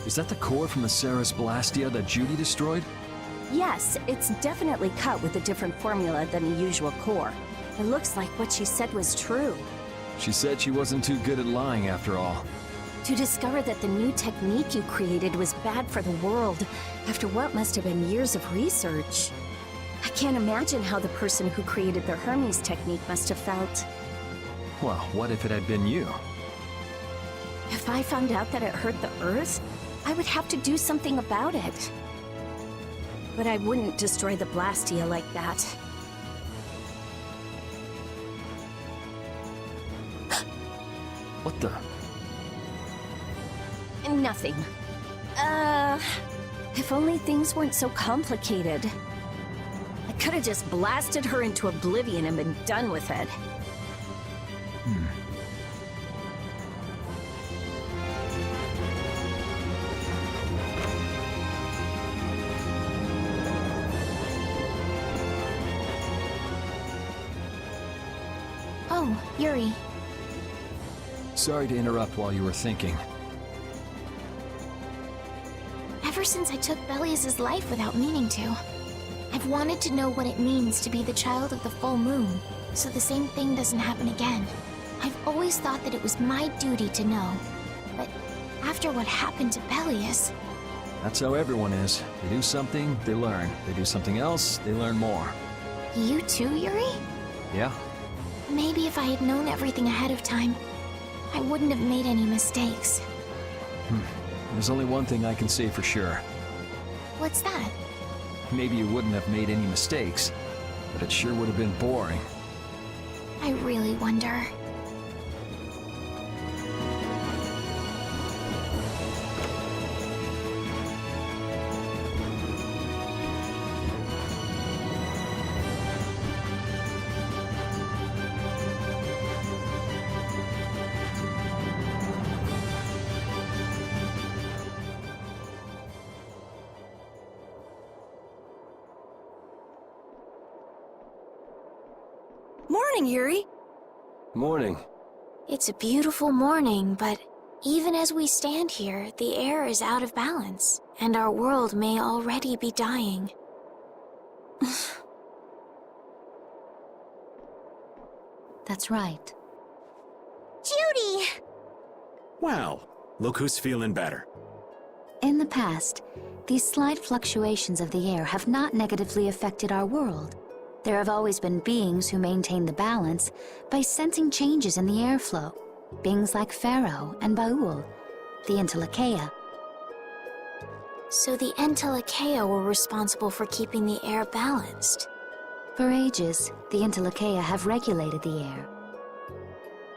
Is that the core from the Ceres Blastia that Judy destroyed? Yes, it's definitely cut with a different formula than the usual core. It looks like what she said was true. She said she wasn't too good at lying after all. To discover that the new technique you created was bad for the world, after what must have been years of research. I can't imagine how the person who created the Hermes technique must have felt. Well, what if it had been you? If I found out that it hurt the Earth, I would have to do something about it. But I wouldn't destroy the Blastia like that. What the? Nothing. If only things weren't so complicated. I could have just blasted her into oblivion and been done with it. Oh, Yuri. Sorry to interrupt while you were thinking. Ever since I took Belias's life without meaning to, I've wanted to know what it means to be the child of the full moon, so the same thing doesn't happen again. I've always thought that it was my duty to know, but after what happened to Belias... That's how everyone is. They do something, they learn. They do something else, they learn more. You too, Yuri? Yeah? Maybe if I had known everything ahead of time, I wouldn't have made any mistakes. There's only one thing I can say for sure. What's that? Maybe you wouldn't have made any mistakes, but it sure would have been boring. I really wonder. Morning, Yuri. Morning. It's a beautiful morning, but even as we stand here, the air is out of balance, and our world may already be dying. That's right. Judy! Well, look who's feeling better. In the past, these slight fluctuations of the air have not negatively affected our world. There have always been beings who maintain the balance by sensing changes in the airflow. Beings like Pharaoh and Baul, the Entelekea. So the Entelekea were responsible for keeping the air balanced. For ages, the Entelekea have regulated the air.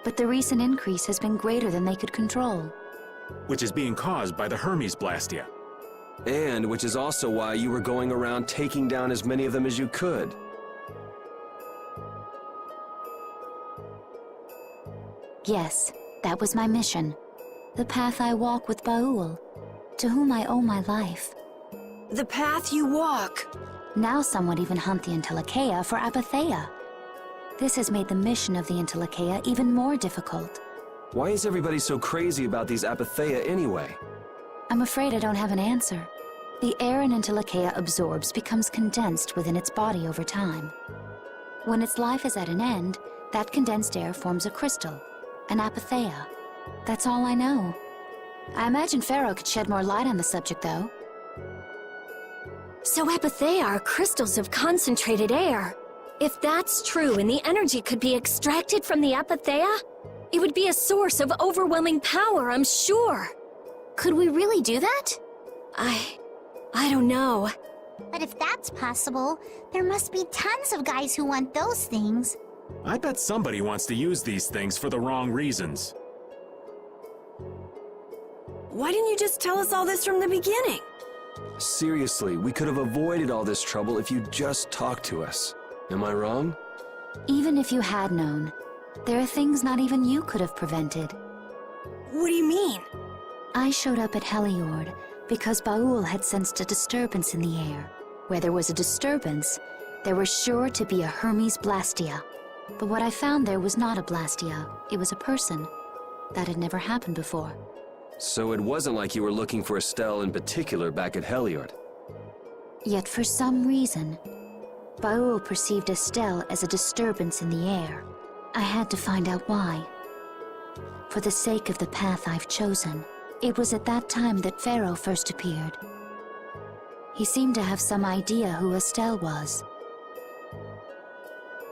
But the recent increase has been greater than they could control. Which is being caused by the Hermes Blastia. And which is also why you were going around taking down as many of them as you could. Yes, that was my mission. The path I walk with Baul, to whom I owe my life. The path you walk. Now some would even hunt the Entelekea for Apatheia. This has made the mission of the Entelekea even more difficult. Why is everybody so crazy about these Apatheia anyway? I'm afraid I don't have an answer. The air an Entelekea absorbs becomes condensed within its body over time. When its life is at an end, that condensed air forms a crystal, an Apatheia. That's all I know. I imagine Pharaoh could shed more light on the subject, though. So Apatheia are crystals of concentrated air. If that's true and the energy could be extracted from the Apatheia, it would be a source of overwhelming power, I'm sure. Could we really do that? I don't know. But if that's possible, there must be tons of guys who want those things. I bet somebody wants to use these things for the wrong reasons. Why didn't you just tell us all this from the beginning? Seriously, we could have avoided all this trouble if you'd just talked to us. Am I wrong? Even if you had known, there are things not even you could have prevented. What do you mean? I showed up at Heliord because Baul had sensed a disturbance in the air. Where there was a disturbance, there was sure to be a Hermes Blastia. But what I found there was not a Blastia, it was a person. That had never happened before. So it wasn't like you were looking for Estelle in particular back at Heliord. Yet for some reason, Baul perceived Estelle as a disturbance in the air. I had to find out why. For the sake of the path I've chosen, it was at that time that Pharaoh first appeared. He seemed to have some idea who Estelle was.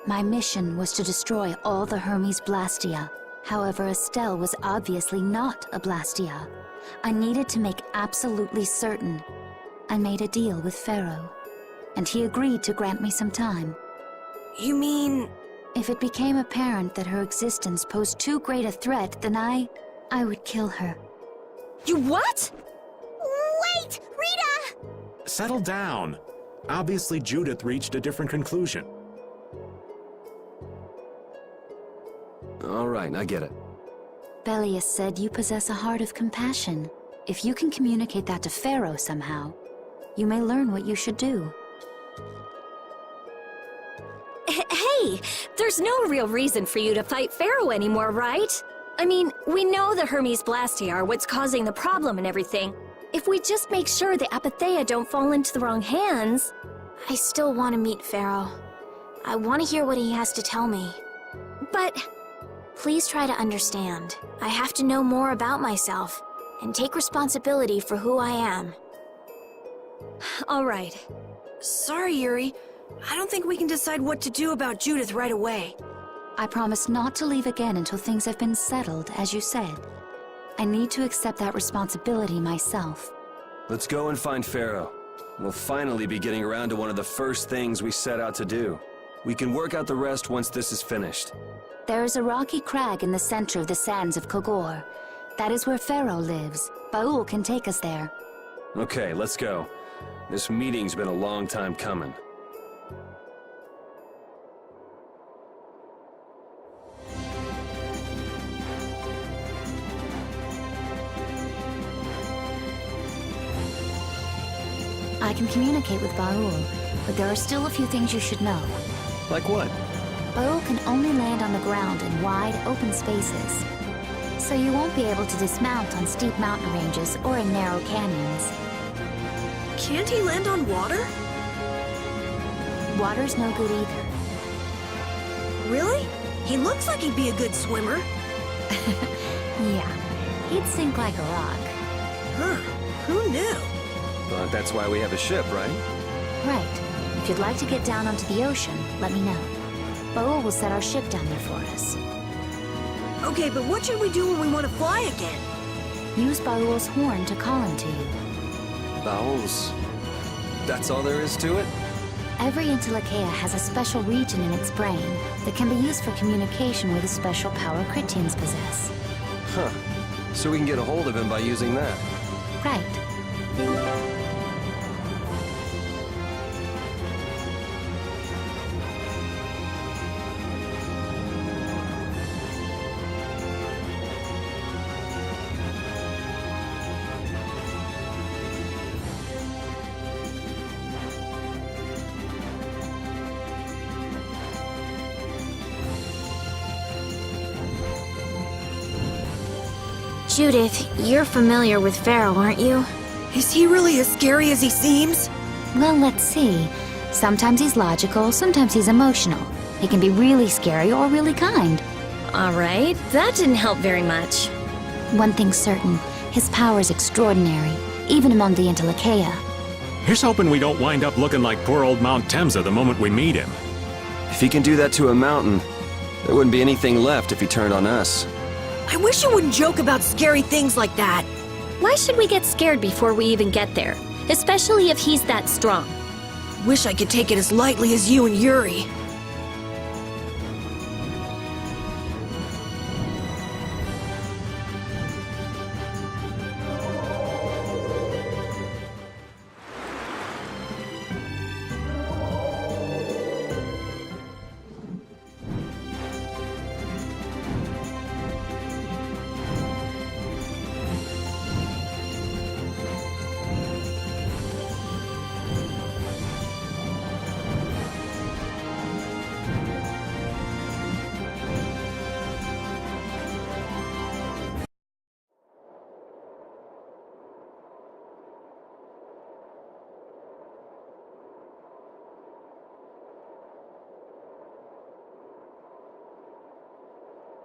My mission was to destroy all the Hermes Blastia. However, Estelle was obviously not a Blastia. I needed to make absolutely certain. I made a deal with Pharaoh, and he agreed to grant me some time. You mean... If it became apparent that her existence posed too great a threat, then I would kill her. You what? Wait! Rita! Settle down. Obviously, Judith reached a different conclusion. All right, I get it. Belius said you possess a heart of compassion. If you can communicate that to Pharaoh somehow, you may learn what you should do. Hey, there's no real reason for you to fight Pharaoh anymore, right? I mean, we know the Hermes Blastia are what's causing the problem and everything. If we just make sure the Apatheia don't fall into the wrong hands... I still want to meet Pharaoh. I want to hear what he has to tell me. But... Please try to understand. I have to know more about myself, and take responsibility for who I am. all right. Sorry, Yuri. I don't think we can decide what to do about Judith right away. I promise not to leave again until things have been settled, as you said. I need to accept that responsibility myself. Let's go and find Pharaoh. We'll finally be getting around to one of the first things we set out to do. We can work out the rest once this is finished. There is a rocky crag in the center of the sands of Kogor. That is where Pharaoh lives. Baul can take us there. Okay, let's go. This meeting's been a long time coming. I can communicate with Baul, but there are still a few things you should know. Like what? Baul can only land on the ground in wide, open spaces. So you won't be able to dismount on steep mountain ranges or in narrow canyons. Can't he land on water? Water's no good either. Really? He looks like he'd be a good swimmer. Yeah, he'd sink like a rock. Huh. Who knew? But that's why we have a ship, right? Right. If you'd like to get down onto the ocean, let me know. Baul will set our ship down there for us. Okay, but what should we do when we want to fly again? Use Baul's horn to call him to you. Bowels. That's all there is to it? Every Intellicheia has a special region in its brain that can be used for communication with a special power Critians possess. Huh. So we can get a hold of him by using that. Right. Judith, you're familiar with Pharaoh, aren't you? Is he really as scary as he seems? Well, let's see. Sometimes he's logical, sometimes he's emotional. He can be really scary or really kind. All right, that didn't help very much. One thing's certain, his power is extraordinary, even among the Intellicheia. Here's hoping we don't wind up looking like poor old Mount Temsa the moment we meet him. If he can do that to a mountain, there wouldn't be anything left if he turned on us. I wish you wouldn't joke about scary things like that. Why should we get scared before we even get there? Especially if he's that strong. Wish I could take it as lightly as you and Yuri.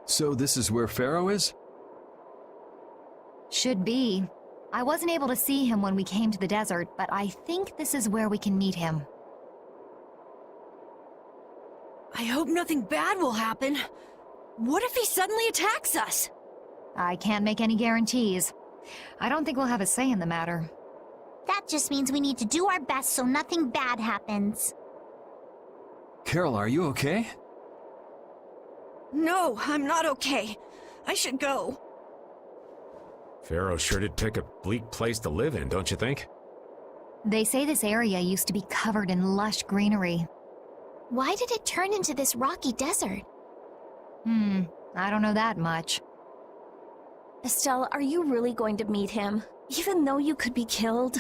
So this is where Pharaoh is? Should be. I wasn't able to see him when we came to the desert, but I think this is where we can meet him. I hope nothing bad will happen. What if he suddenly attacks us? I can't make any guarantees. I don't think we'll have a say in the matter. That just means we need to do our best so nothing bad happens. Carol, are you okay? No, I'm not okay. I should go. Pharaoh sure did pick a bleak place to live in, don't you think? They say this area used to be covered in lush greenery. Why did it turn into this rocky desert? I don't know that much. Estelle, are you really going to meet him? Even though you could be killed?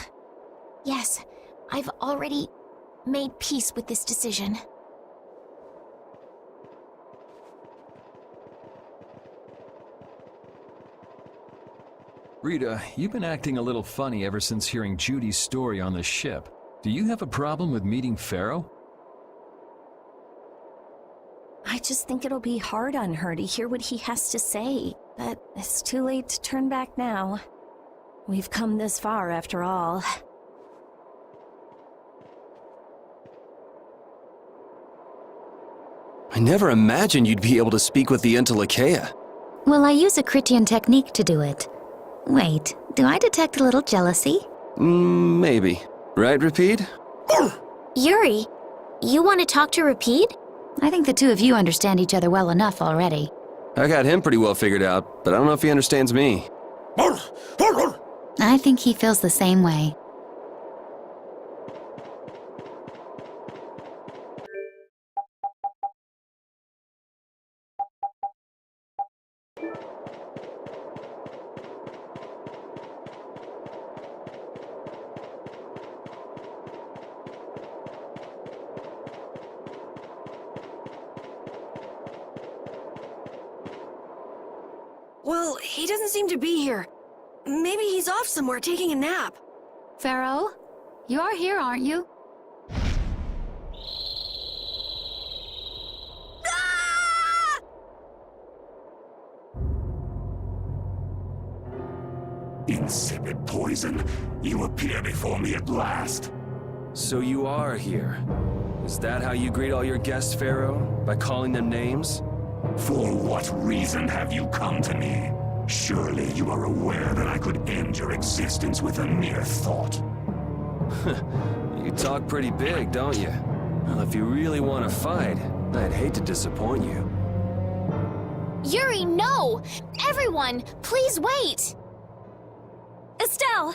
Yes, I've already made peace with this decision. Rita, you've been acting a little funny ever since hearing Judy's story on the ship. Do you have a problem with meeting Pharaoh? I just think it'll be hard on her to hear what he has to say, but it's too late to turn back now. We've come this far after all. I never imagined you'd be able to speak with the Entelekea. Well, I use a Critian technique to do it. Wait, do I detect a little jealousy? Maybe. Right, Rapide? Yuri, you want to talk to Rapide? I think the two of you understand each other well enough already. I got him pretty well figured out, but I don't know if he understands me. I think he feels the same way. Well, he doesn't seem to be here. Maybe he's off somewhere taking a nap. Pharaoh, you are here, aren't you? Insipid poison, you appear before me at last. So you are here. Is that how you greet all your guests, Pharaoh? By calling them names? For what reason have you come to me? Surely you are aware that I could end your existence with a mere thought. You talk pretty big, don't you? Well, if you really want to fight, I'd hate to disappoint you. Yuri, no! Everyone, please wait! Estelle!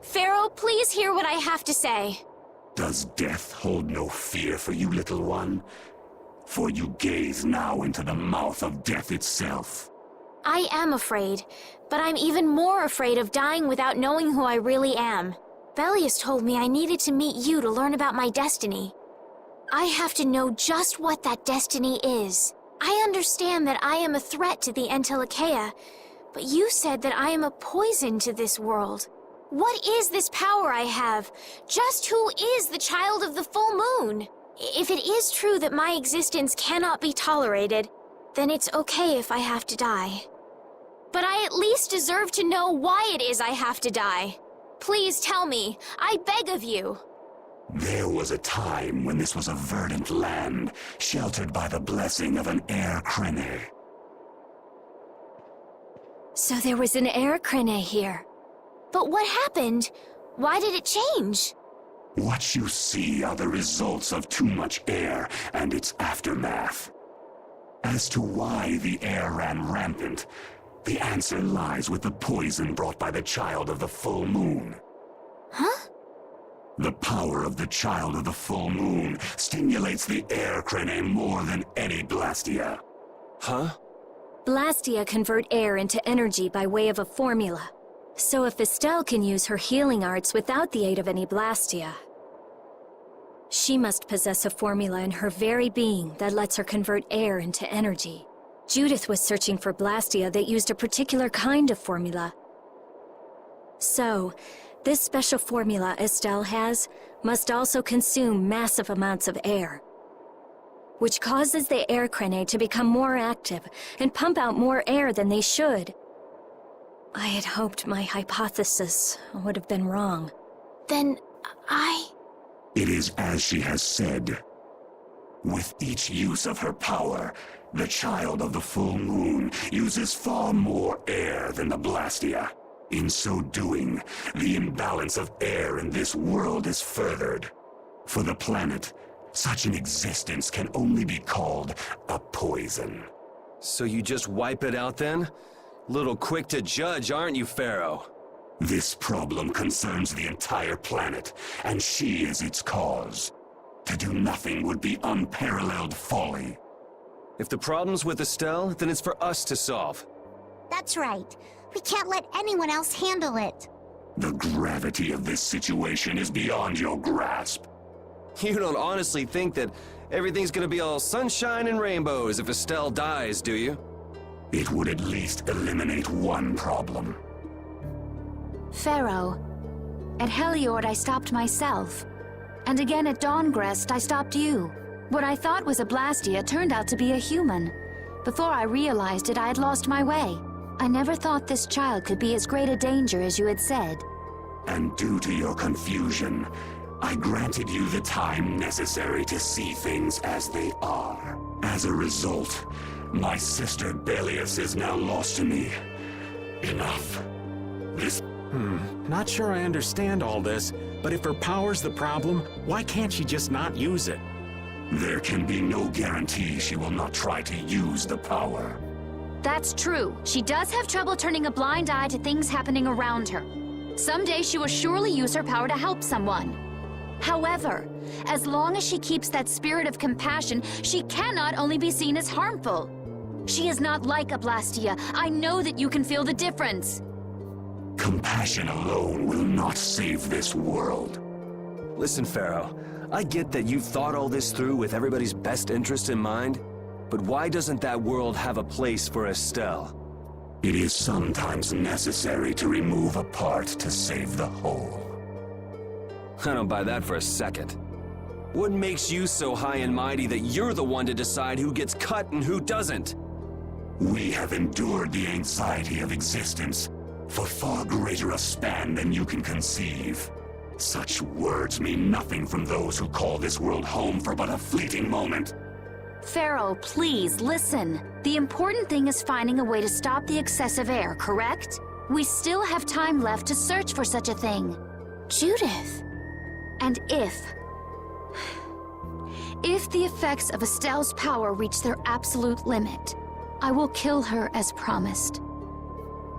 Pharaoh, please hear what I have to say. Does death hold no fear for you, little one? For you gaze now into the mouth of death itself. I am afraid, but I'm even more afraid of dying without knowing who I really am. Belius told me I needed to meet you to learn about my destiny. I have to know just what that destiny is. I understand that I am a threat to the Entelekea, but you said that I am a poison to this world. What is this power I have? Just who is the child of the full moon? If it is true that my existence cannot be tolerated, then it's okay if I have to die. But I at least deserve to know why it is I have to die. Please tell me, I beg of you. There was a time when this was a verdant land, sheltered by the blessing of an air crene. So there was an air crene here. But what happened? Why did it change? What you see are the results of too much air and its aftermath. As to why the air ran rampant, the answer lies with the poison brought by the child of the full moon. Huh? The power of the child of the full moon stimulates the air crene more than any blastia. Huh? Blastia convert air into energy by way of a formula. So if Estelle can use her healing arts without the aid of any blastia, she must possess a formula in her very being that lets her convert air into energy. Judith was searching for blastia that used a particular kind of formula. So, this special formula Estelle has must also consume massive amounts of air. which causes the air cranae to become more active and pump out more air than they should. I had hoped my hypothesis would have been wrong. Then It is as she has said. With each use of her power, the child of the full moon uses far more air than the Blastia. In so doing, the imbalance of air in this world is furthered. For the planet, such an existence can only be called a poison. So you just wipe it out then? Little quick to judge, aren't you, Pharaoh? This problem concerns the entire planet, and she is its cause. To do nothing would be unparalleled folly. If the problem's with Estelle, then it's for us to solve. That's right. We can't let anyone else handle it. The gravity of this situation is beyond your grasp. You don't honestly think that everything's gonna be all sunshine and rainbows if Estelle dies, do you? It would at least eliminate one problem. Pharaoh, at Heliord I stopped myself. And again at Dawngrest I stopped you. What I thought was a Blastia turned out to be a human. Before I realized it, I had lost my way. I never thought this child could be as great a danger as you had said. And due to your confusion, I granted you the time necessary to see things as they are. As a result, my sister Belius is now lost to me. Enough. This... Not sure I understand all this, but if her power's the problem, why can't she just not use it? There can be no guarantee she will not try to use the power. That's true. She does have trouble turning a blind eye to things happening around her. Someday she will surely use her power to help someone. However, as long as she keeps that spirit of compassion, she cannot only be seen as harmful. She is not like a Blastia. I know that you can feel the difference. Compassion alone will not save this world. Listen, Pharaoh, I get that you've thought all this through with everybody's best interest in mind, but why doesn't that world have a place for Estelle? It is sometimes necessary to remove a part to save the whole. I don't buy that for a second. What makes you so high and mighty that you're the one to decide who gets cut and who doesn't? We have endured the anxiety of existence for far greater a span than you can conceive. Such words mean nothing from those who call this world home for but a fleeting moment. Pharaoh, please, listen. The important thing is finding a way to stop the excessive air, correct? We still have time left to search for such a thing. Judith. And if the effects of Estelle's power reach their absolute limit, I will kill her as promised.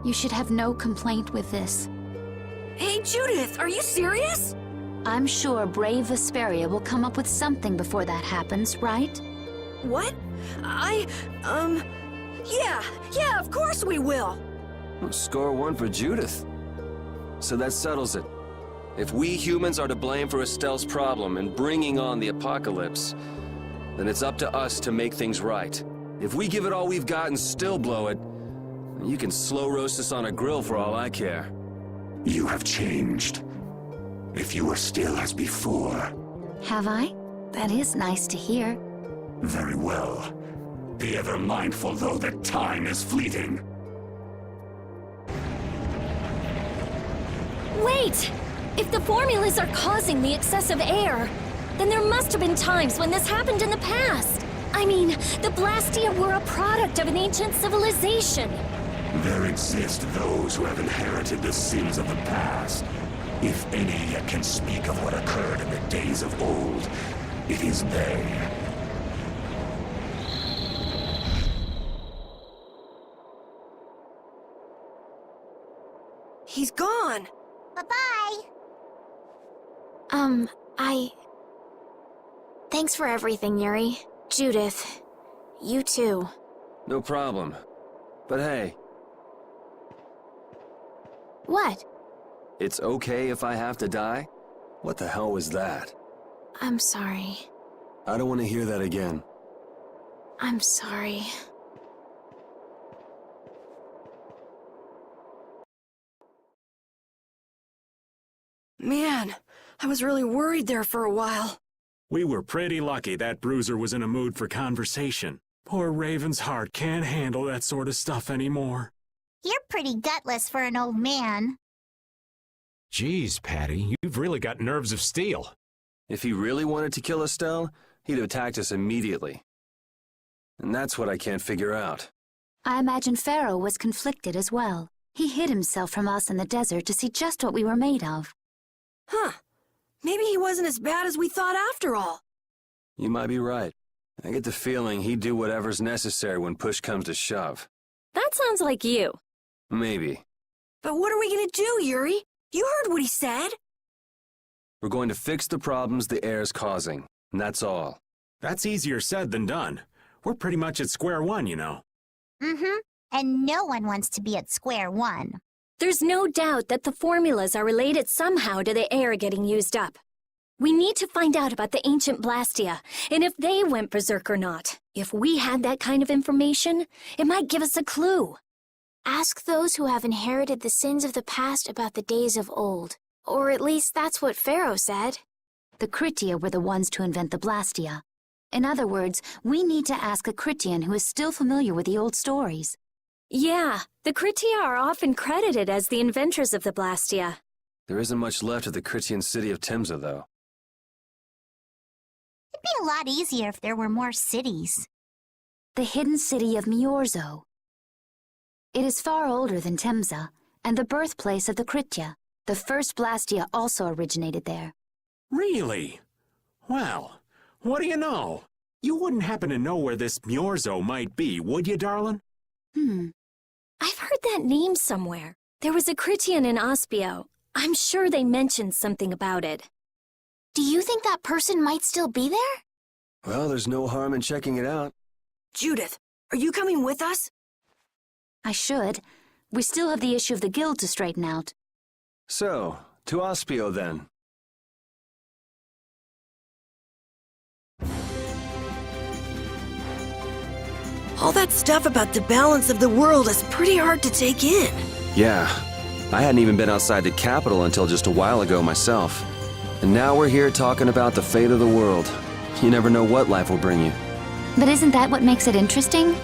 You should have no complaint with this. Hey, Judith, are you serious? I'm sure brave Vesperia will come up with something before that happens, right? What? Yeah, of course we will. Well, score one for Judith. So that settles it. If we humans are to blame for Estelle's problem and bringing on the apocalypse, then it's up to us to make things right. If we give it all we've got and still blow it, you can slow roast us on a grill for all I care. You have changed. If you were still as before... Have I? That is nice to hear. Very well. Be ever mindful, though, that time is fleeting. Wait! If the formulas are causing the excessive air, then there must have been times when this happened in the past. I mean, the Blastia were a product of an ancient civilization. There exist those who have inherited the sins of the past. If any yet can speak of what occurred in the days of old, it is they. He's gone. Bye-bye. Thanks for everything, Yuri. Judith, you too. No problem. But hey, What? it's okay if I have to die? What the hell was that? I'm sorry. I don't want to hear that again. I'm sorry. Man, I was really worried there for a while. We were pretty lucky that bruiser was in a mood for conversation. Poor Raven's heart can't handle that sort of stuff anymore. You're pretty gutless for an old man. Geez, Patty, you've really got nerves of steel. If he really wanted to kill Estelle, he'd have attacked us immediately. And that's what I can't figure out. I imagine Pharaoh was conflicted as well. He hid himself from us in the desert to see just what we were made of. Huh. Maybe he wasn't as bad as we thought after all. You might be right. I get the feeling he'd do whatever's necessary when push comes to shove. That sounds like you. Maybe. But what are we gonna do, Yuri? You heard what he said. We're going to fix the problems the air's causing, and that's all. That's easier said than done. We're pretty much at square one, you know. Mm-hmm. And no one wants to be at square one. There's no doubt that the formulas are related somehow to the air getting used up. We need to find out about the ancient Blastia, and if they went berserk or not. If we had that kind of information, it might give us a clue. Ask those who have inherited the sins of the past about the days of old. Or at least that's what Pharaoh said. The Kritia were the ones to invent the Blastia. In other words, we need to ask a Kritian who is still familiar with the old stories. Yeah, the Kritia are often credited as the inventors of the Blastia. There isn't much left of the Critian city of Timza, though. It'd be a lot easier if there were more cities. The hidden city of Miorzo. It is far older than Timza, and the birthplace of the Kritia. The first Blastia also originated there. Really? Well, what do you know? You wouldn't happen to know where this Miorzo might be, would you, darling? I've heard that name somewhere. There was a Critian in Ospio. I'm sure they mentioned something about it. Do you think that person might still be there? Well, there's no harm in checking it out. Judith, are you coming with us? I should. We still have the issue of the guild to straighten out. So, to Ospio then. All that stuff about the balance of the world is pretty hard to take in. Yeah, I hadn't even been outside the capital until just a while ago myself. And now we're here talking about the fate of the world. You never know what life will bring you. But isn't that what makes it interesting?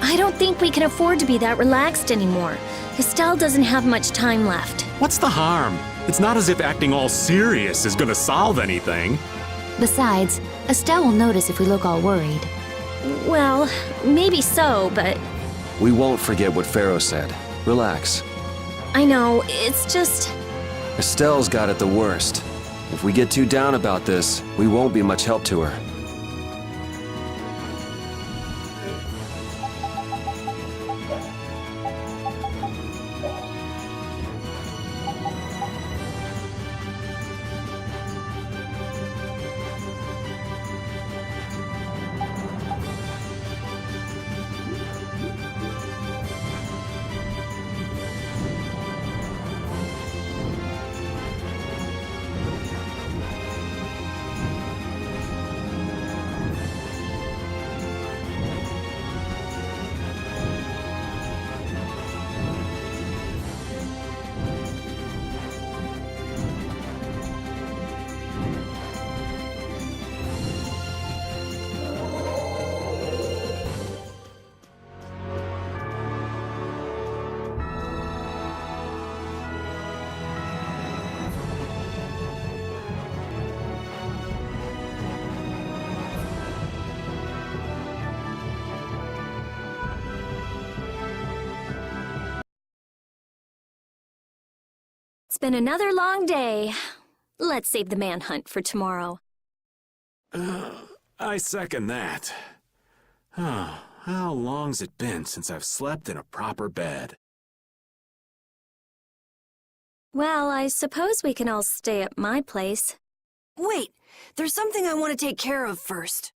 I don't think we can afford to be that relaxed anymore. Estelle doesn't have much time left. What's the harm? It's not as if acting all serious is gonna solve anything. Besides, Estelle will notice if we look all worried. Well, maybe so, but We won't forget what Pharaoh said. Relax. I know, it's just... Estelle's got it the worst. If we get too down about this, we won't be much help to her. It's been another long day. Let's save the manhunt for tomorrow. I second that. Oh, how long's it been since I've slept in a proper bed? Well, I suppose we can all stay at my place. Wait, there's something I want to take care of first.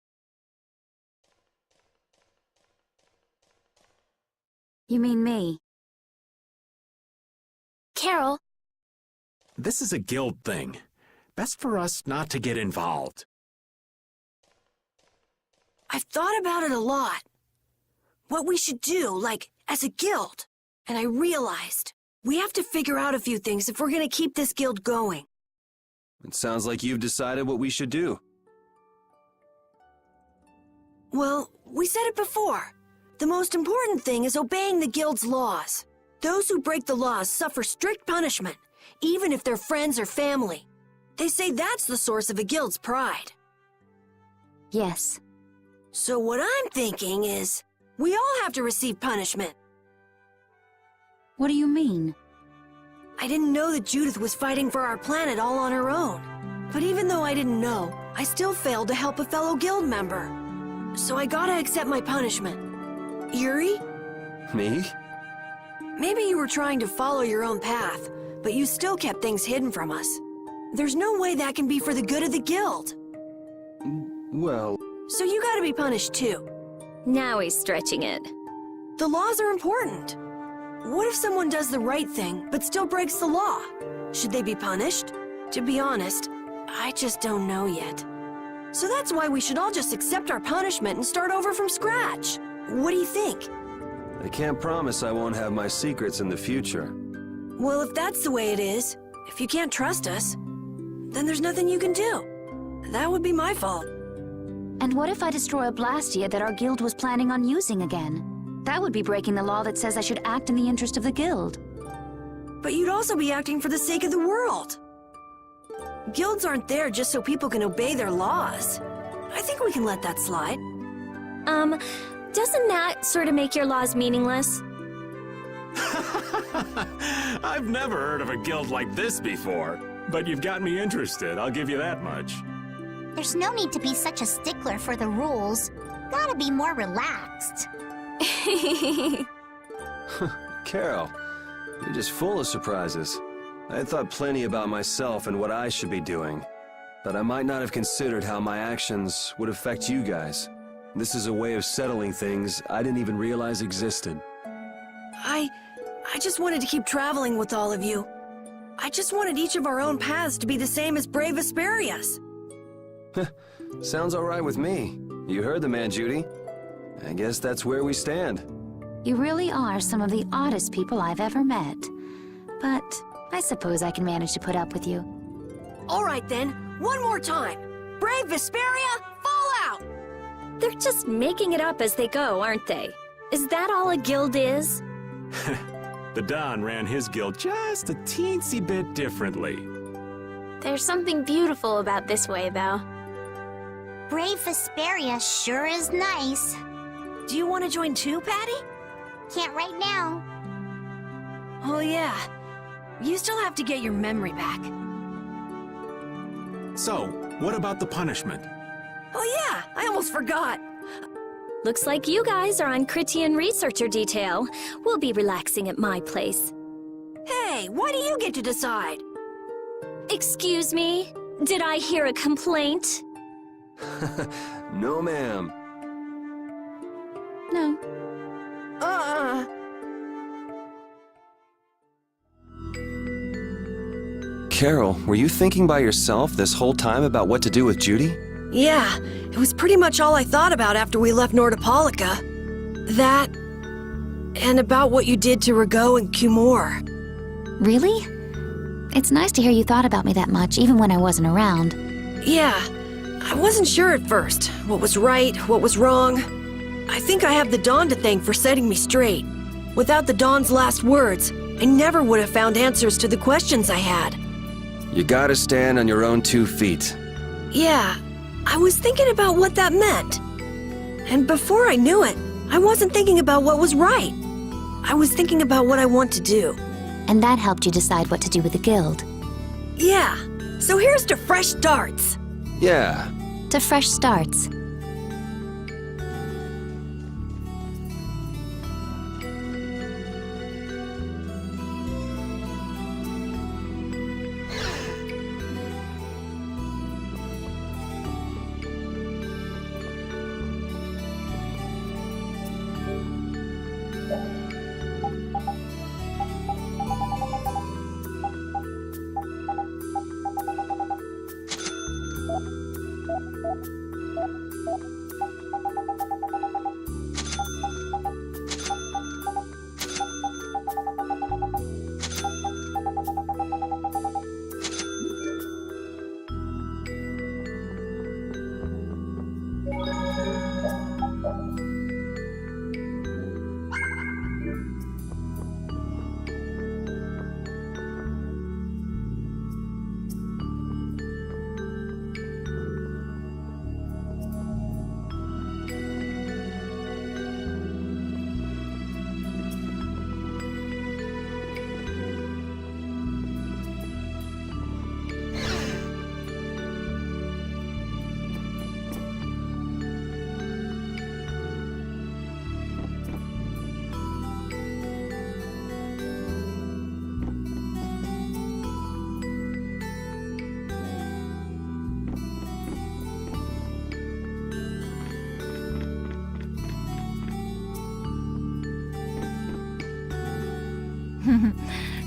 You mean me? Carol, This is a guild thing. Best for us not to get involved. I've thought about it a lot. What we should do, like, as a guild. And I realized we have to figure out a few things if we're gonna keep this guild going. It sounds like you've decided what we should do. Well, we said it before. The most important thing is obeying the guild's laws. Those who break the laws suffer strict punishment, even if they're friends or family. They say that's the source of a guild's pride. Yes. So what I'm thinking is, we all have to receive punishment. What do you mean? I didn't know that Judith was fighting for our planet all on her own. But even though I didn't know, I still failed to help a fellow guild member. So I gotta accept my punishment. Yuri? Me? Maybe you were trying to follow your own path, but you still kept things hidden from us. There's no way that can be for the good of the guild. Well... So you gotta be punished too. Now he's stretching it. The laws are important. What if someone does the right thing, but still breaks the law? Should they be punished? To be honest, I just don't know yet. So that's why we should all just accept our punishment and start over from scratch. What do you think? I can't promise I won't have my secrets in the future. Well, if that's the way it is, if you can't trust us, then there's nothing you can do. That would be my fault. And what if I destroy a Blastia that our guild was planning on using again? That would be breaking the law that says I should act in the interest of the guild. But you'd also be acting for the sake of the world. Guilds aren't there just so people can obey their laws. I think we can let that slide. Doesn't that sort of make your laws meaningless? I've never heard of a guild like this before, but you've got me interested, I'll give you that much. There's no need to be such a stickler for the rules. Gotta be more relaxed. Carol, you're just full of surprises. I had thought plenty about myself and what I should be doing, but I might not have considered how my actions would affect you guys. This is a way of settling things I didn't even realize existed. I just wanted to keep traveling with all of you. I just wanted each of our own paths to be the same as brave Vesperia's. Sounds all right with me. You heard the man, Judy. I guess that's where we stand. You really are some of the oddest people I've ever met. But I suppose I can manage to put up with you. All right then, one more time. Brave Vesperia, fall out! They're just making it up as they go, aren't they? Is that all a guild is? The Don ran his guild just a teensy bit differently. There's something beautiful about this way, though. Brave Vesperia sure is nice. Do you want to join too, Patty? Can't right now. Oh yeah. You still have to get your memory back. So, what about the punishment? Oh yeah, I almost forgot. Looks like you guys are on Critian researcher detail. We'll be relaxing at my place. Hey, why do you get to decide? Excuse me? Did I hear a complaint? No, ma'am. No. Carol, were you thinking by yourself this whole time about what to do with Judy? Yeah, it was pretty much all I thought about after we left Nordopolica. That, and about what you did to Rago and Cumore. Really? It's nice to hear you thought about me that much, even when I wasn't around. Yeah, I wasn't sure at first what was right, what was wrong. I think I have the Dawn to thank for setting me straight. Without the Dawn's last words, I never would have found answers to the questions I had. You gotta stand on your own 2 feet. Yeah, I was thinking about what that meant. And before I knew it, I wasn't thinking about what was right. I was thinking about what I want to do. And that helped you decide what to do with the guild. Yeah, so here's to fresh starts. Yeah. To fresh starts.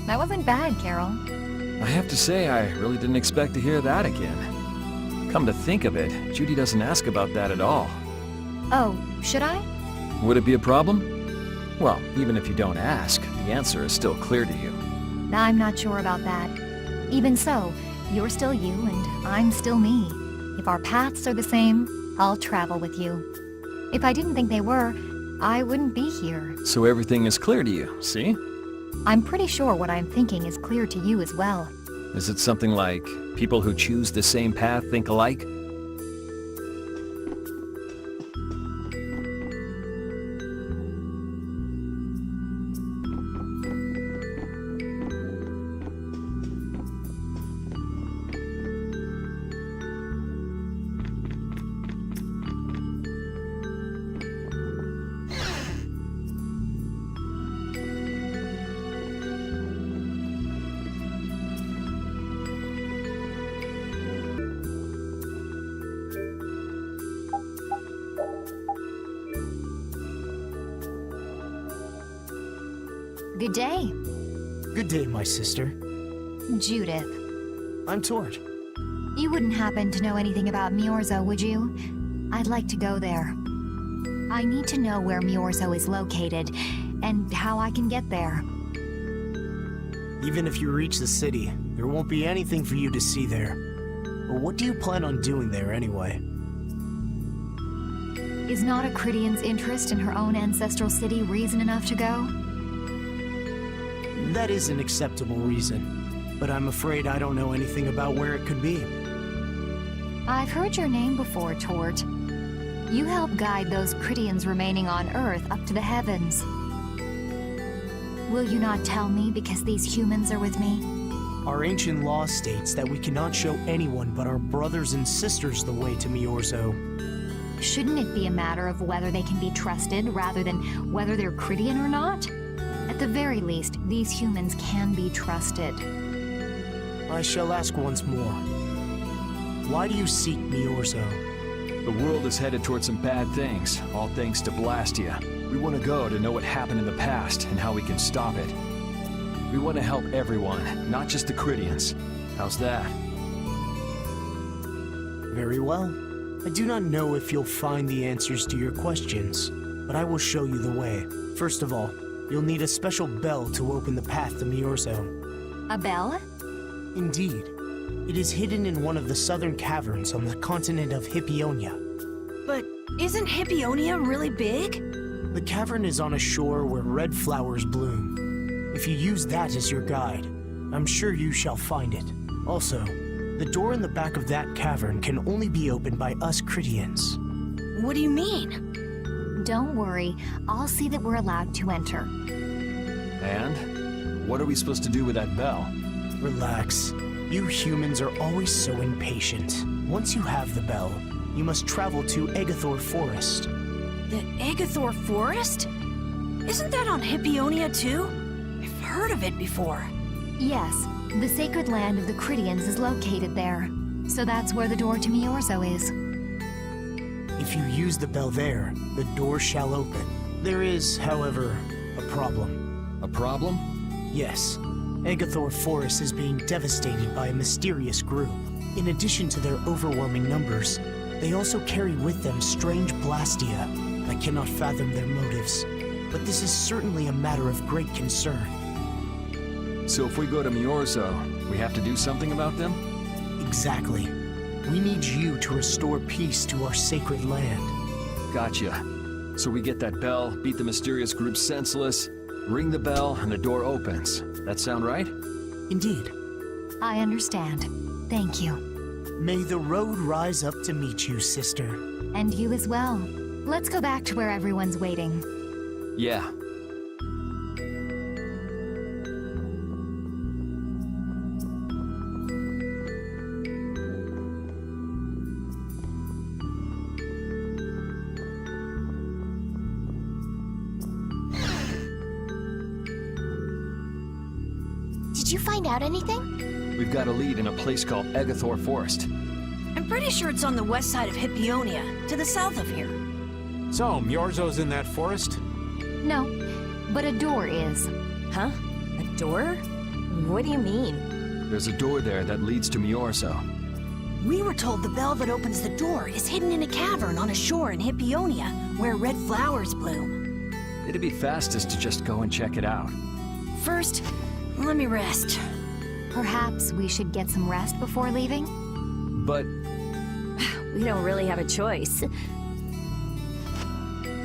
That wasn't bad, Carol. I have to say, I really didn't expect to hear that again. Come to think of it, Judy doesn't ask about that at all. Oh, should I? Would it be a problem? Well, even if you don't ask, the answer is still clear to you. I'm not sure about that. Even so, you're still you and I'm still me. If our paths are the same, I'll travel with you. If I didn't think they were, I wouldn't be here. So everything is clear to you, see? I'm pretty sure what I'm thinking is clear to you as well. Is it something like people who choose the same path think alike? Good day, Good day, my sister. Judith. I'm Tord. You wouldn't happen to know anything about Miorzo, would you? I'd like to go there. I need to know where Miorzo is located, and how I can get there. Even if you reach the city, there won't be anything for you to see there. But what do you plan on doing there anyway? Is not a Crydian's interest in her own ancestral city reason enough to go? That is an acceptable reason, but I'm afraid I don't know anything about where it could be. I've heard your name before, Tort. You help guide those Crydians remaining on Earth up to the heavens. Will you not tell me because these humans are with me? Our ancient law states that we cannot show anyone but our brothers and sisters the way to Miorzo. Shouldn't it be a matter of whether they can be trusted rather than whether they're Crydian or not? At the very least, these humans can be trusted. I shall ask once more. Why do you seek Miorzo? The world is headed towards some bad things, all thanks to Blastia. We want to go to know what happened in the past and how we can stop it. We want to help everyone, not just the Crydians. How's that? Very well. I do not know if you'll find the answers to your questions, but I will show you the way. First of all, you'll need a special bell to open the path to Miorzo. A bell? Indeed. It is hidden in one of the southern caverns on the continent of Hippionia. But isn't Hippionia really big? The cavern is on a shore where red flowers bloom. If you use that as your guide, I'm sure you shall find it. Also, the door in the back of that cavern can only be opened by us Crydians. What do you mean? Don't worry, I'll see that we're allowed to enter. And? What are we supposed to do with that bell? Relax. You humans are always so impatient. Once you have the bell, you must travel to Egathor Forest. The Egathor Forest? Isn't that on Hippionia too? I've heard of it before. Yes, the sacred land of the Crydians is located there. So that's where the door to Miorzo is. If you use the bell there, the door shall open. There is, however, a problem. A problem? Yes. Egathor Forest is being devastated by a mysterious group. In addition to their overwhelming numbers, they also carry with them strange Blastia. I cannot fathom their motives, but this is certainly a matter of great concern. So if we go to Miorzo, we have to do something about them? Exactly. We need you to restore peace to our sacred land. Gotcha. So we get that bell, beat the mysterious group senseless, ring the bell, and the door opens. That sound right? Indeed. I understand. Thank you. May the road rise up to meet you, sister. And you as well. Let's go back to where everyone's waiting. Yeah. Did you find out anything? We've got a lead in a place called Egathor Forest. I'm pretty sure it's on the west side of Hippionia, to the south of here. So, Miorzo's in that forest? No, but a door is. Huh? A door? What do you mean? There's a door there that leads to Miorzo. We were told the bell that opens the door is hidden in a cavern on a shore in Hippionia, where red flowers bloom. It'd be fastest to just go and check it out. First, let me rest. Perhaps we should get some rest before leaving? But We don't really have a choice.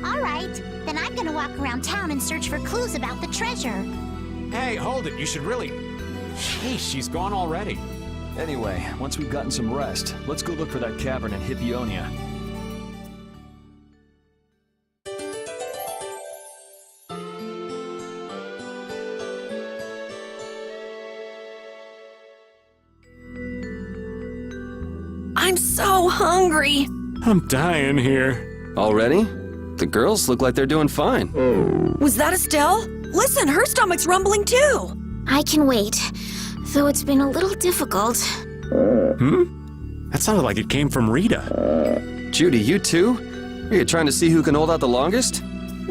All right, then I'm gonna walk around town and search for clues about the treasure. Hey, hold it. You should really... Sheesh, she's gone already. anyway, once we've gotten some rest, let's go look for that cavern in Hippionia. I'm so hungry! I'm dying here. Already? The girls look like they're doing fine. Was that Estelle? Listen, her stomach's rumbling too! I can wait, though it's been a little difficult. That sounded like it came from Rita. Judy, you too? Are you trying to see who can hold out the longest?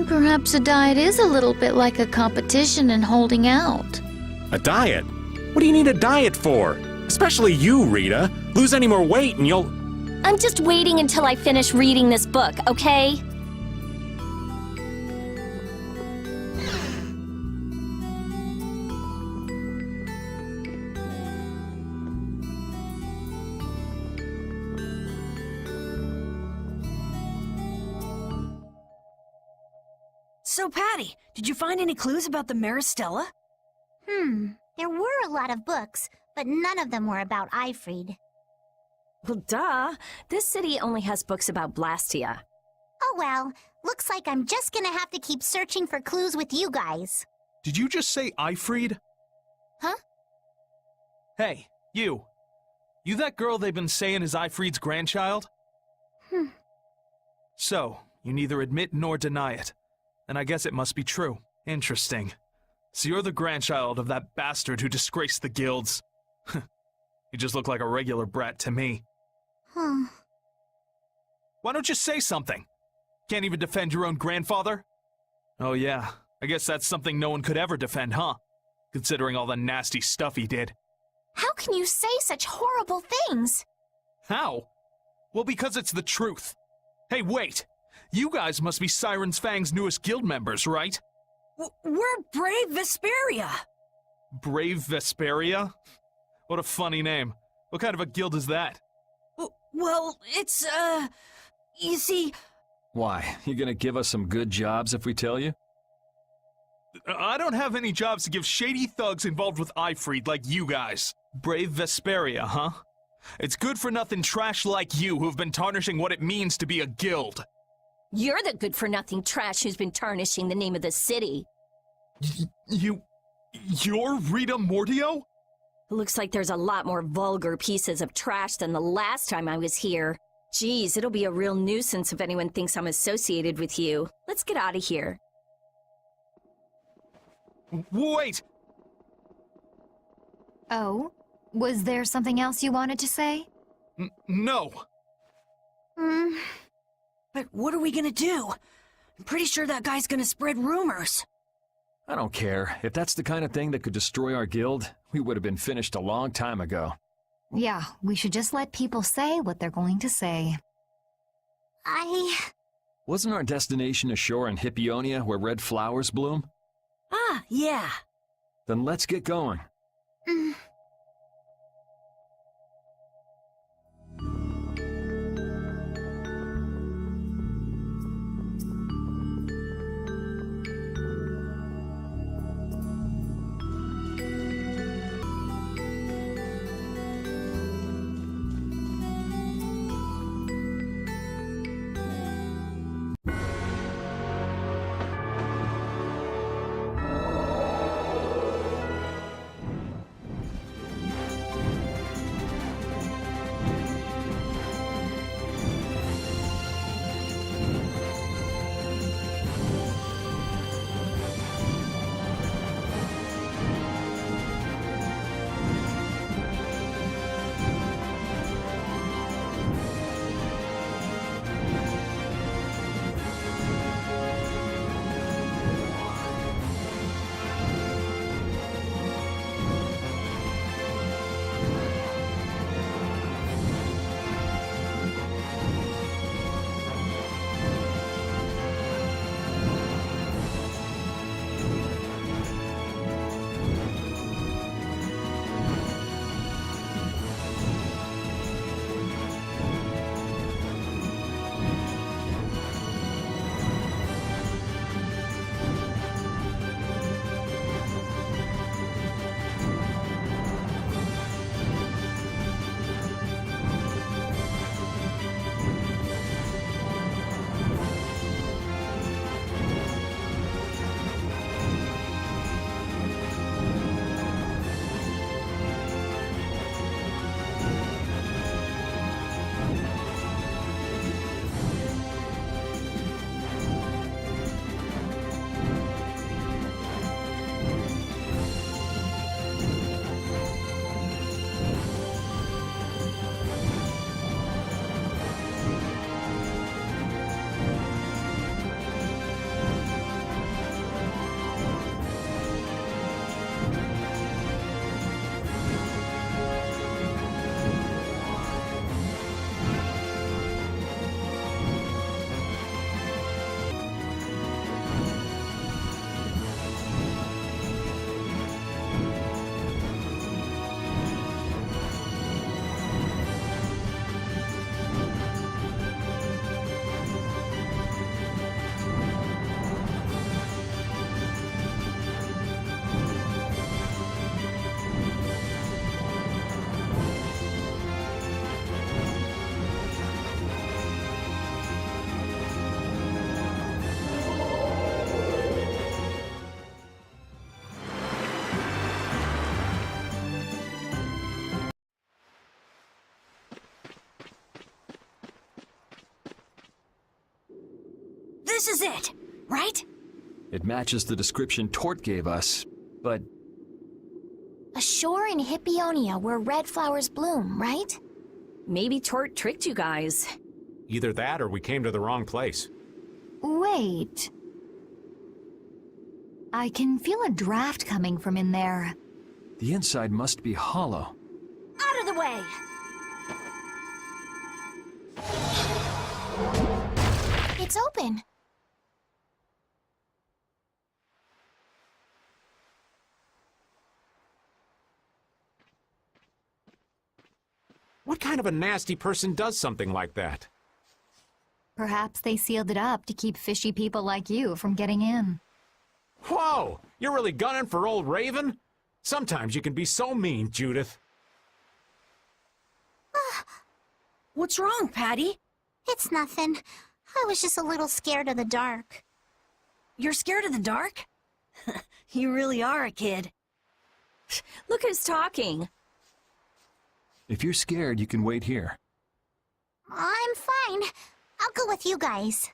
Perhaps a diet is a little bit like a competition in holding out. A diet? What do you need a diet for? Especially you, Rita. Lose any more weight and you'll... I'm just waiting until I finish reading this book, okay? So, Patty, did you find any clues about the Maristella? There were a lot of books, but none of them were about Ifrid. Well, duh. This city only has books about Blastia. Oh well, looks like I'm just gonna have to keep searching for clues with you guys. Did you just say Ifrid? Huh? Hey, you. You that girl they've been saying is Ifrid's grandchild? So, you neither admit nor deny it. And I guess it must be true. Interesting. So you're the grandchild of that bastard who disgraced the guilds. You just look like a regular brat to me. Why don't you say something? Can't even defend your own grandfather? Oh yeah, I guess that's something no one could ever defend, huh? Considering all the nasty stuff he did. How can you say such horrible things? How? Well, because it's the truth. Hey, wait! You guys must be Siren's Fang's newest guild members, right? We're Brave Vesperia! Brave Vesperia? What a funny name. What kind of a guild is that? Well, it's, you see... Why, you gonna give us some good jobs if we tell you? I don't have any jobs to give shady thugs involved with Ifrid like you guys. Brave Vesperia, huh? It's good-for-nothing trash like you who've been tarnishing what it means to be a guild. You're the good-for-nothing trash who's been tarnishing the name of the city. You're Rita Mordio? Looks like there's a lot more vulgar pieces of trash than the last time I was here. Geez, it'll be a real nuisance if anyone thinks I'm associated with you. Let's get out of here. Wait! Oh? Was there something else you wanted to say? No. But what are we gonna do? I'm pretty sure that guy's gonna spread rumors. I don't care. If that's the kind of thing that could destroy our guild, we would have been finished a long time ago. Yeah, we should just let people say what they're going to say. Wasn't our destination a shore in Hippionia where red flowers bloom? Ah, yeah. Then let's get going. This is it, right? It matches the description Tort gave us, but A shore in Hippionia where red flowers bloom, right? Maybe Tort tricked you guys. Either that or we came to the wrong place. Wait. I can feel a draft coming from in there. the inside must be hollow. Out of the way! It's open. What kind of a nasty person does something like that? Perhaps they sealed it up to keep fishy people like you from getting in. Whoa! You're really gunning for old Raven? Sometimes you can be so mean, Judith. What's wrong, Patty? It's nothing. I was just a little scared of the dark. You're scared of the dark? You really are a kid. Look who's talking. If you're scared, you can wait here. I'm fine. I'll go with you guys.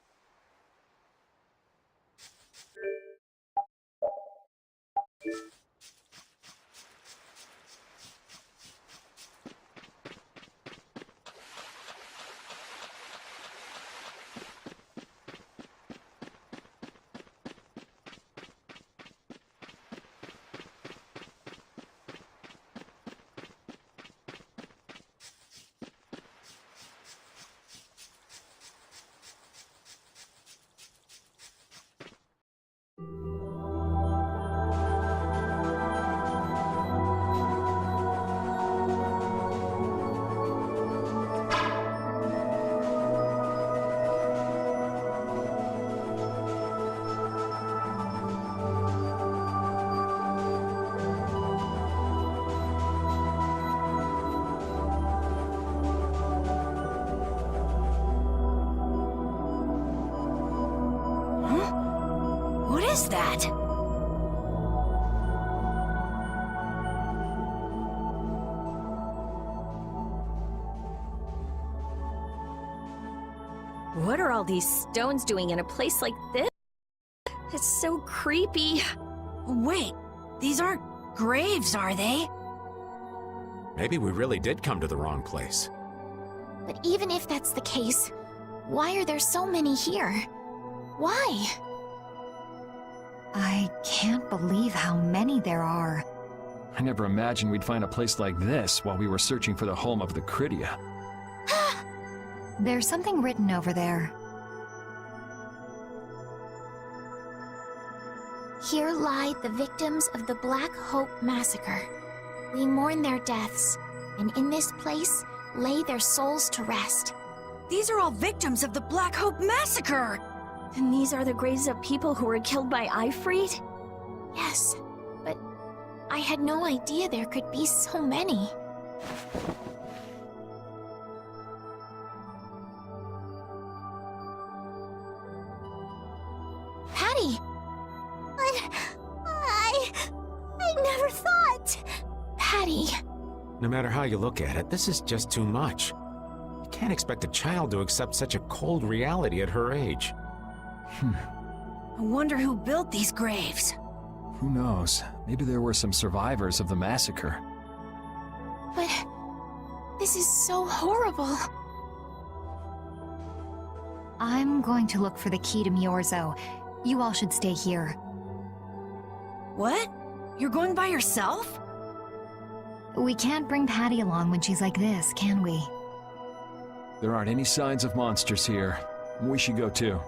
What is that? What are all these stones doing in a place like this? It's so creepy. Wait, these aren't graves, are they? Maybe we really did come to the wrong place. But even if that's the case, why are there so many here? Why? I can't believe how many there are. I never imagined we'd find a place like this while we were searching for the home of the Critia. There's something written over there. Here lie the victims of the Black Hope Massacre. We mourn their deaths, and in this place lay their souls to rest. These are all victims of the Black Hope Massacre! And these are the graves of people who were killed by Ifrit? Yes, but I had no idea there could be so many. Patty! But I never thought. Patty! No matter how you look at it, this is just too much. You can't expect a child to accept such a cold reality at her age. I wonder who built these graves. Who knows? Maybe there were some survivors of the massacre. But this is so horrible. I'm going to look for the key to Miorzo. You all should stay here. What? You're going by yourself? We can't bring Patty along when she's like this, can we? There aren't any signs of monsters here. We should go too.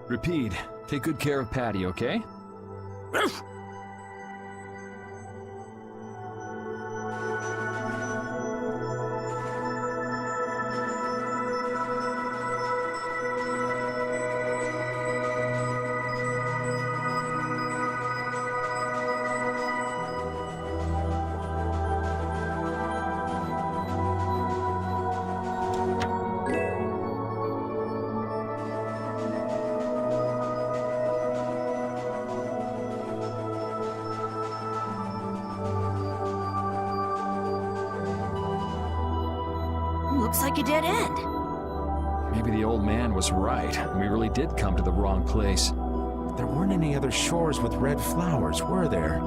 Repeat, take good care of Patty, okay? Looks like a dead end. Maybe the old man was right, and we really did come to the wrong place. There weren't any other shores with red flowers, were there?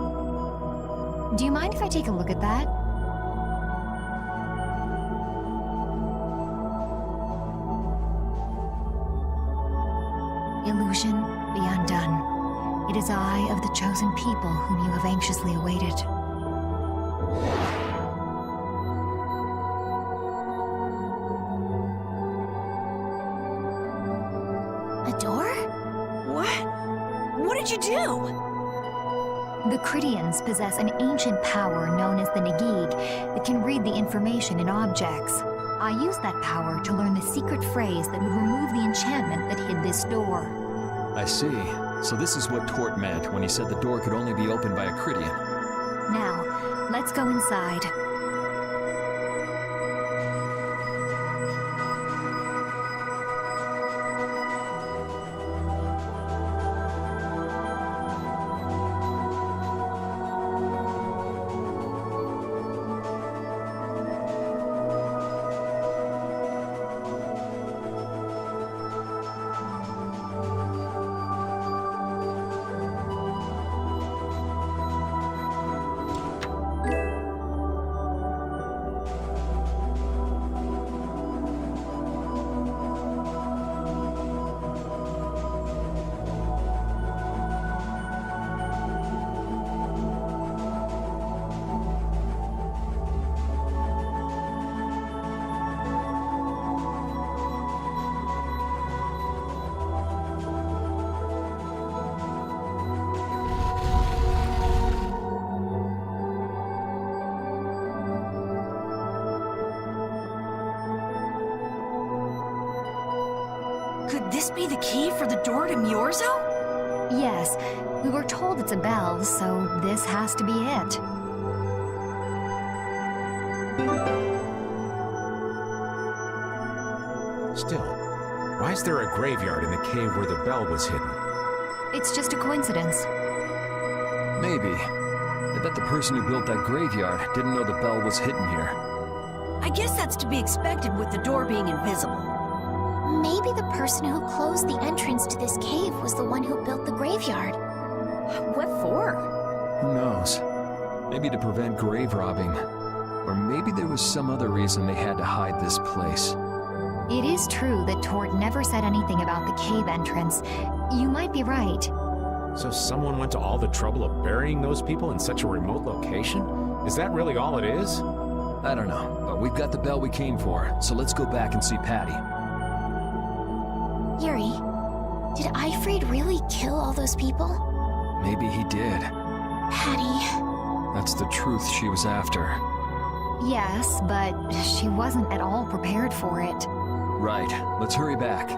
Do you mind if I take a look at that? Illusion, be undone. It is I of the chosen people whom you have anxiously awaited. A door? What? What did you do? The Cridians possess an ancient power known as the Negig that can read the information in objects. I used that power to learn the secret phrase that would remove the enchantment that hid this door. I see. So this is what Tort meant when he said the door could only be opened by a Cridian. Now, let's go inside. Could this be the key for the door to Myorzo? Yes, we were told it's a bell, so this has to be it. Still, why is there a graveyard in the cave where the bell was hidden? It's just a coincidence. Maybe. I bet the person who built that graveyard didn't know the bell was hidden here. I guess that's to be expected with the door being invisible. Maybe the person who closed the entrance to this cave was the one who built the graveyard. What for? Who knows? Maybe to prevent grave robbing. Or maybe there was some other reason they had to hide this place. It is true that Tort never said anything about the cave entrance. You might be right. So someone went to all the trouble of burying those people in such a remote location? Is that really all it is? I don't know, but we've got the bell we came for, so let's go back and see Patty. Yuri, did Ifrid really kill all those people? Maybe he did. Patty. That's the truth she was after. Yes, but she wasn't at all prepared for it. Right. Let's hurry back.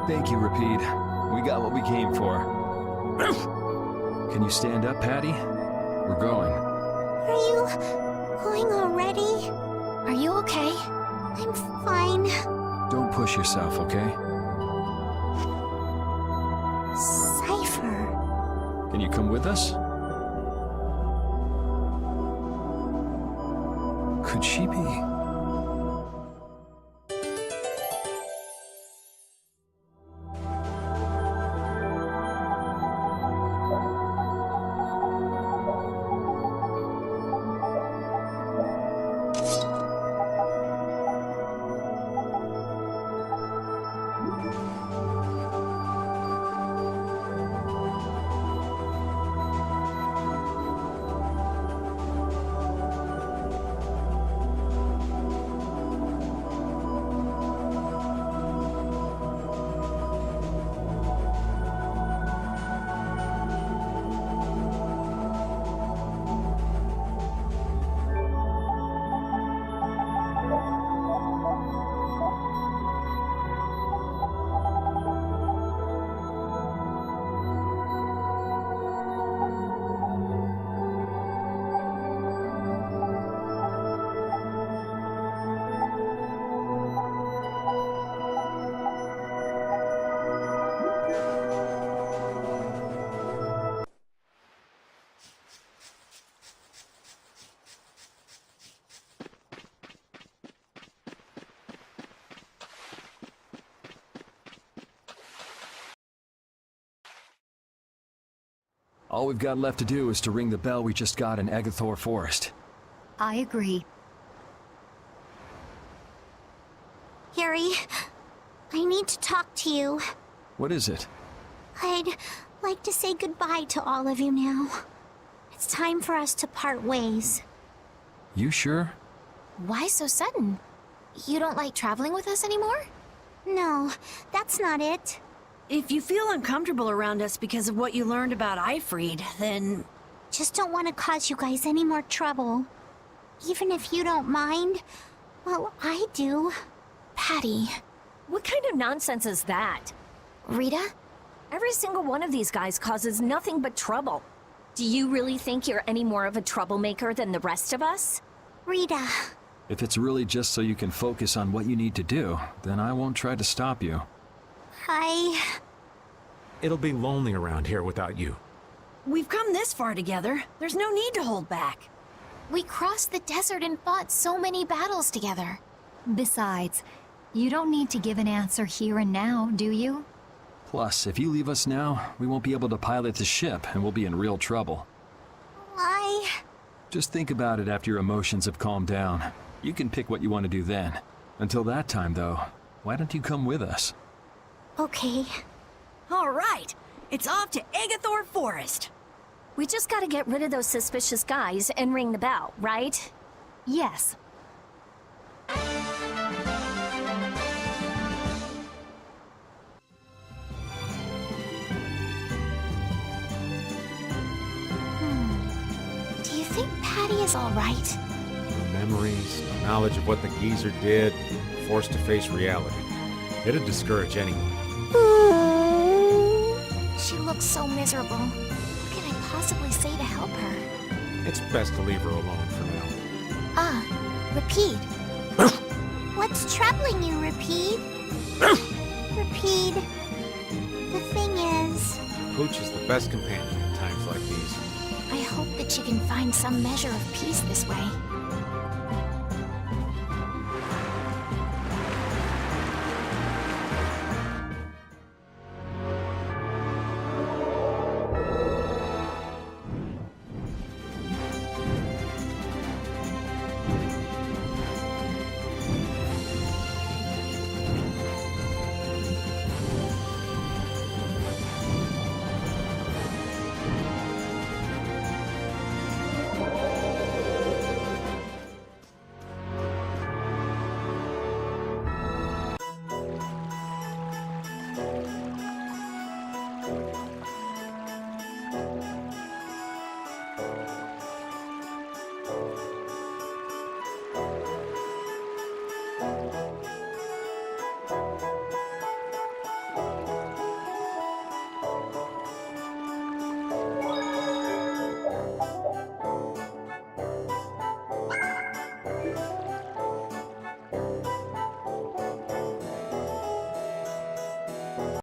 Thank you, Rapide. We got what we came for. Can you stand up, Patty? We're going. Are you going already? Are you okay? I'm fine. Don't push yourself, okay? Cypher. Can you come with us? Could she be? All we've got left to do is to ring the bell we just got in Agathor Forest. I agree. Harry, I need to talk to you. What is it? I'd like to say goodbye to all of you now. It's time for us to part ways. You sure? Why so sudden? You don't like traveling with us anymore? No, that's not it. If you feel uncomfortable around us because of what you learned about Ifried, then... Just don't want to cause you guys any more trouble. Even if you don't mind, well, I do. Patty. What kind of nonsense is that? Rita? Every single one of these guys causes nothing but trouble. Do you really think you're any more of a troublemaker than the rest of us? Rita. If it's really just so you can focus on what you need to do, then I won't try to stop you. It'll be lonely around here without you. We've come this far together. There's no need to hold back. We crossed the desert and fought so many battles together. Besides, you don't need to give an answer here and now, do you? Plus, if you leave us now, we won't be able to pilot the ship and we'll be in real trouble. Just think about it after your emotions have calmed down. You can pick what you want to do then. Until that time, though, why don't you come with us? Okay. All right, it's off to Agathor Forest. We just gotta get rid of those suspicious guys and ring the bell, right? Yes. Do you think Patty is all right? No memories, no knowledge of what the geezer did, forced to face reality. It'd discourage anyone. She looks so miserable. What can I possibly say to help her? It's best to leave her alone for now. Rapide. What's troubling you, Rapide? Rapide. The thing is... Pooch is the best companion in times like these. I hope that she can find some measure of peace this way.